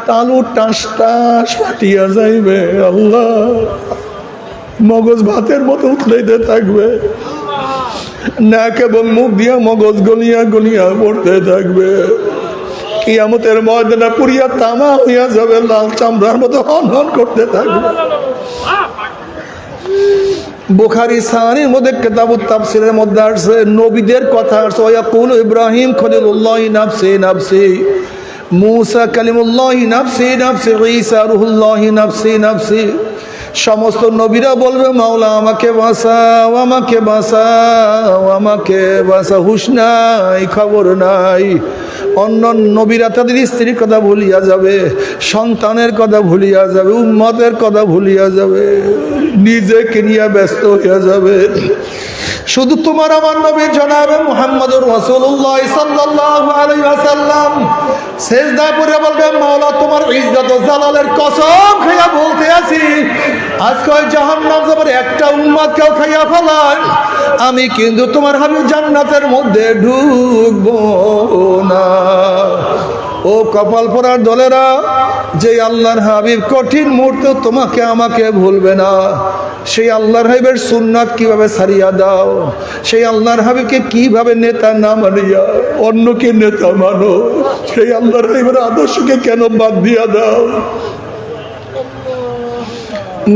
তালু টাস টাস ফাটিয়া যাইবে, আল্লাহ মগজ ভাতের মতো উতলাইতে থাকবে, নাক এবং মুখ দিয়া মগজ গলিয়া গলিয়া পড়তে থাকবে। কিয়ামতের ময়দানে পুরিয়া তামা হইয়া যাবে, লাল চামড়ার মতো হন হন করতে থাকবে। বুখারী সাহিহর মধ্যে কিতাবুত তাফসীরের মধ্যে আছে, নবীদের কথা আছে, ওয়াকুল ইব্রাহিম খলিলুল্লাহ নাফসি নাফসি, মুসা কালিমুল্লাহ নাফসি নাফসি, ঈসা রূহুল্লাহ নাফসি নাফসি। সমস্ত নবীরা বলবে মাওলা আমাকে বাঁচাও, আমাকে বাঁচাও, আমাকে বাঁচাও। হুঁশ নাই, খবর নাই। অন্য নবীরা তাদের স্ত্রীর কথা ভুলিয়া যাবে, সন্তানের কথা ভুলিয়া যাবে, উম্মতের কথা ভুলিয়া যাবে, নিজেকে নিয়ে ব্যস্ত হইয়া যাবে। শুধু তোমার আমার নবী জনাবে মুহাম্মদুর রাসূলুল্লাহ সাল্লাল্লাহু আলাইহি ওয়াসাল্লাম সিজদায় পড়ে বলবে মাওলা তোমার ইজ্জত ও জালালের কসম খাইয়া বলতে আছি, আজকে ওই জাহান্নাম যাবার একটা উম্মতকেও খাইয়া ফেলায় আমি কিন্তু তোমার হাবিব জান্নাতের মধ্যে ঢুকবো না। ও কপাল পোড়ার দলেরা, যে আল্লাহর হাবিব কঠিন মুহূর্তে তোমাকে আমাকে ভুলবে না, সেই আল্লাহর হাবিবের সুন্নাত কিভাবে ছাড়িয়া দাও, সেই আল্লাহর হাবিবকে কিভাবে নেতা না মানিয়া অন্যকে নেতা মানো, সেই আল্লাহর হাবিবের আদর্শকে কেন বাদ দিয়া দাও।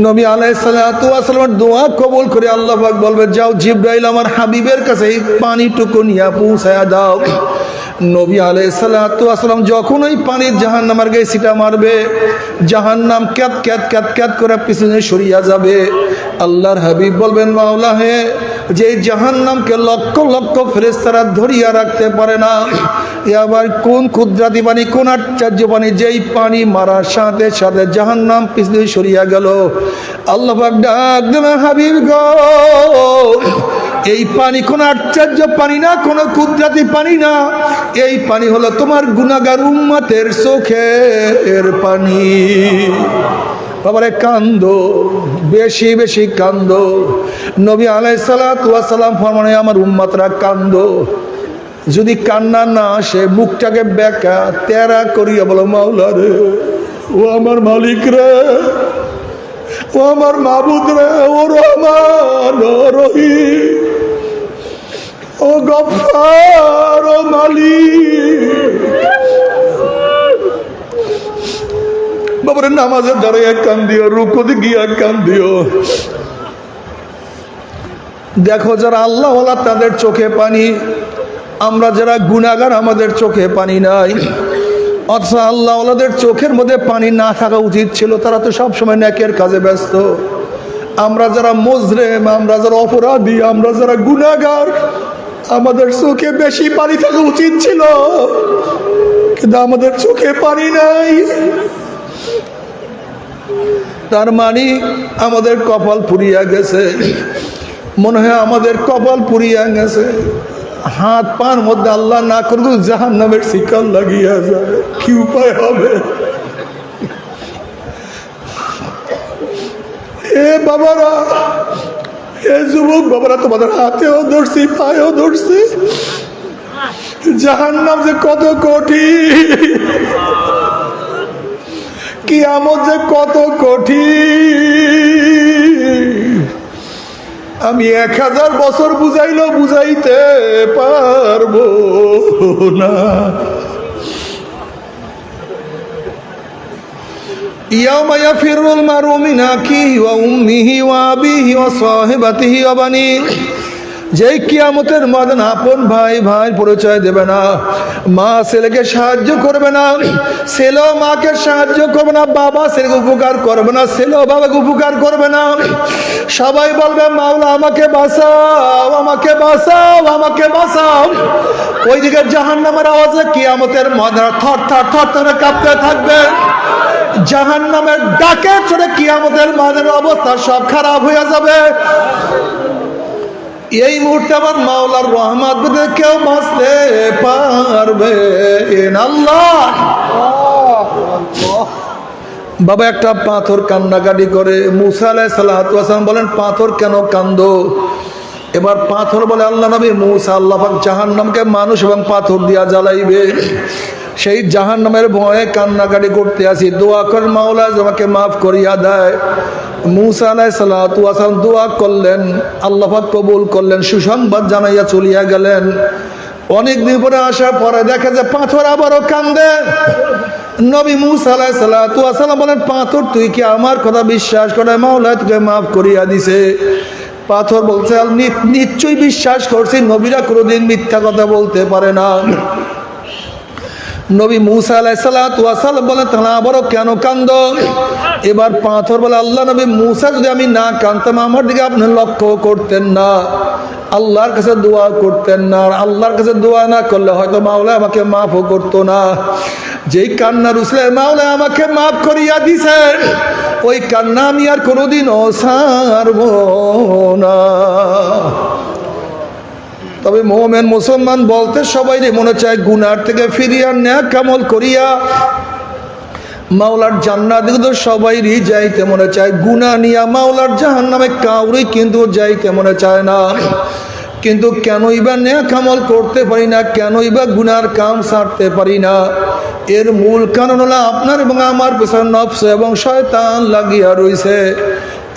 নবী আলাইহিস সালাতু ওয়াস সালামের দোয়া কবুল করে আল্লাহ পাক বলবে যাও জিবরাইল আমার হাবিবের কাছে এই পানিটুকু নিয়ে পৌঁছায়া দাও। নবী আলাইহিস সালাতু ওয়াস সালাম যখন ওই পানির জাহান্নামের গায়ে ছিটা মারবে, জাহান্নাম ক্যাত ক্যাত ক্যাত ক্যাত করে পিছনে সরিয়া যাবে। আল্লাহর হাবিব বলবেন মাওলা হে, যে জাহান্নামকে লক্ষ লক্ষ ফেরেশতারা ধরিয়া রাখতে পারে না, এ আবার কোন কুদরতি পানি, কোন আশ্চর্য পানি, যেই পানি মারার সাথে সাথে জাহান্নাম পিছনে সরিয়া গেল। আল্লাহ পাক ডাক দেবেন হাবিব গো, এই পানি কোন আশ্চর্য পানি না, কোন কুদরতি পানি না, এই পানি হলো তোমার গুনাহগার উম্মতের চোখের পানি। বাবারে কান্দো, বেশি বেশি কান্দো। নবী আলাইহিস সালাতু ওয়াস সালাম ফরমানে আমার উম্মতরা কান্দো। যদি কান্না না আসে মুখটাকে বেঁকা তেরা করিয়া বলো মাওলা রে, ও আমার মালিক রে, ও আমার মাবুদ রে, ও রহমান, ও রহিম, ও গফফার, ও মালিক। বাবারে নামাজের দাঁড়াইয়া কান্দিও, রুকুতে গিয়া কান্দিও। দেখো যারা আল্লাহওয়ালা তাদের চোখে পানি, আমরা যারা গুনাহগার আমাদের চোখে পানি নাই। অথচ আল্লাহওয়ালাদের চোখের মধ্যে পানি না থাকা উচিত ছিল, তারা তো সবসময় নেকের কাজে ব্যস্ত। আমরা যারা মুজরিম, আমরা যারা অপরাধী, আমরা যারা গুনাহগার, আমাদের চোখে বেশি পানি থাকা উচিত ছিল, কিন্তু আমাদের চোখে পানি নাই। তার মানে আমাদের কপাল পুড়িয়া গেছে, মনে হয় আমাদের কপাল পুড়িয়া গেছে। হাত পার মধ্যে আল্লাহ না করুক জাহান্নামের শিকল লাগিয়া যাবে, কি উপায় হবে? এ বাবারা, এ যুবক বাবারা, তোমাদের হাতেও ধরছি, পায়েও ধরছি। জাহান্নাম যে কত কঠিন, কিয়ামত যে কত কঠিন, আমি 1000 বছর বুঝাইলেও বুঝাইতে পারবো না। ইয়াউমা ইয়াফিরুল মারউ মিন আখিহি ওয়া উম্মিহি ওয়া আবিহি ওয়া সাহিবাতিহি ওয়া বানিহি, যেই কিয়ামতের ময়দানে আপন ভাই ভাই পরিচয় দেবে না, মা ছেলেকে সাহায্য করবে না, ছেলেও মাকে সাহায্য করবে না, বাবা ছেলেকে উপকার করবে না, ছেলেও বাবাকে উপকার করবে না। সবাই বলবে মাওলা আমাকে বাঁচাও, আমাকে বাঁচাও, আমাকে বাঁচাও। ওইদিকে জাহান্নামের আওয়াজে কিয়ামতের ময়দানে থর থর থর থর কাঁপতে থাকবে। জাহান্নামের ডাকে চড়ে কিয়ামতের ময়দানের অবস্থা সব খারাপ হয়ে যাবে। এই মুহূর্তে আমার মাওলার রহমত পেতে কেউ বাঁচতে পারবে আল্লাহ। বাবা একটা পাথর কান্নাকাটি করে। মুসা আলাইহিস সালাতু ওয়াস সালাম বলেন পাথর কেন কান্দো? এবার পাথর বলে আল্লাহ নবী মুসা, আল্লাহ পাক জাহান্নামকে মানুষ এবং পাথর দিয়া জ্বালাইবে। সেই জাহান্নামের ভয়ে কান্নাকাটি করতে আসি, দোয়া করেন মাওলা আমাকে মাফ করিয়া দেয়। মুসা আলাইহিস সালাতু ওয়াস সালাম দোয়া করলেন, আল্লাহ পাক কবুল করলেন, সুসংবাদ জানাইয়া চলিয়া গেলেন। অনেকদিন পরে আসার পরে দেখা যায় পাথর আবারও কান্দে। নবী মুসা আলাইহিস সালাতু ওয়াস সালাম বলেন, পাথর তুই কি আমার কথা বিশ্বাস করে মাওলা তোকে মাফ করিয়া দিছে? পাথর বলছে নিশ্চয়ই বিশ্বাস করছি, নবীরা কোনোদিন মিথ্যা কথা বলতে পারে না। নবী মুসা আলাইহিস সালাতু ওয়াস সালাম বলেন, তাহলে আবারও কেন কান্দ? এবার পাথর বলে, আল্লাহ নবী মুসা যদি আমি না কাঁদতাম আমার দিকে আপনি লক্ষ্য করতেন না, আল্লাহর কাছে দোয়া করতেন না, আল্লাহর কাছে দোয়া না করলে হয়তো মাওলা আমাকে মাফও করতো না। যেই কান্না রুসলে মাওলা আমাকে মাফ করিয়া দিছেন, ওই কান্না আমি আর কোনোদিনও ছাড়ব না। তবে মুমিন মুসলমান বলতে সবাই মনে চায় গুনার থেকে ফিরিয়া নেক আমল করিয়া মাওলার জান্নাত দিকে তো সবাইরই যাইতে মনে চায়, গুনাহ নিয়া মাওলার জাহান্নামে কাউরই কিন্তু যাইতে মনে চায় না। কিন্তু কেনই বা নেক আমল করতে পারি না, কেনই বা গুনার কাম ছাড়তে পারি না? এর মূল কারণ হলো আপনার এবং আমার পেছনে নফস এবং শয়তান লাগিয়া রইছে।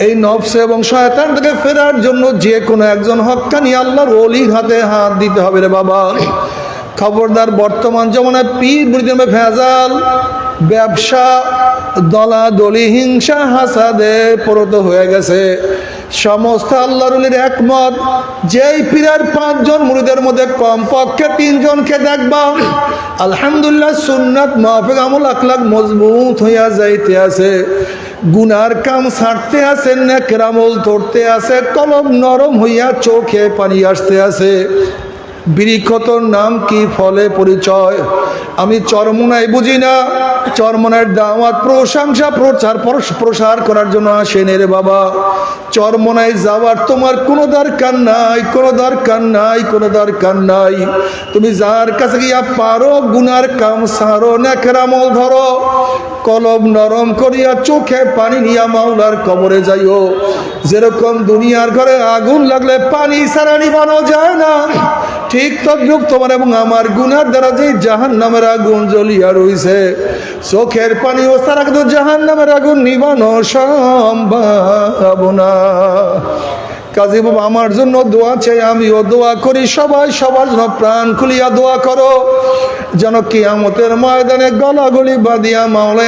এই নফস এবং শয়তান থেকে ফেরার জন্য যে কোনো একজন হক্কানি আল্লাহর ওলির হাতে হাত দিতে হবে রে বাবা। খবরদার, বর্তমান জমানায় পীর মুরিদের ভেজাল, ব্যবসা, দলাদলি, হিংসা, হাসাদে পরত হয়ে গেছে। সমস্ত আল্লাহর ওলির একমত, যেই পীরের 5 জন মুরিদের মধ্যে কমপক্ষে 3 জনকে দেখবা আলহামদুলিল্লাহ সুন্নাত মাফিক আমল আখলাক মজবুত হইয়া যাইতে আছে, গুনার কাম ছাড়তে আছে, নেকের আমল ধরতে আছে, কলম নরম হইয়া চোখে পানি আসতে আছে। বৃক্ষতর নাম কি, ফলে পরিচয়। আমি চরমোনাই বুঝি না, চরমোনার দাওয়াত প্রশংসা প্রসার করার জন্য আসেন রে বাবা। চরমোনাই যাওয়ার তোমার কোনো দরকার নাই, কোনো দরকার নাই, কোনো দরকার নাই। তুমি যার কাছে গিয়া পারো গুনার কাম সারো, নেকের আমল ধরো, কলম নরম করিয়া চোখে পানি নিয়া মাওলার কবরে যাইও। যেরকম দুনিয়ার ঘরে আগুন লাগলে পানি ছাড়া নিবানো যায় না, ঠিক তদ্রূপ তোমার এবং আমার গুনার দ্বারা যে জাহান্নামের আগুন জ্বলিয়া রইছে, চোখের পানি ও ছাড়া কিন্তু জাহান্নামের আগুন নিবানো সম্ভব না। কাজী বাবা আমার জন্য দোয়া চাই, আমিও দোয়া করি, সবাই সবার জন্য প্রাণ খুলিয়া দোয়া করো, যেন কিয়ামতের ময়দানে গলাগলি বাঁধিয়া মাওলা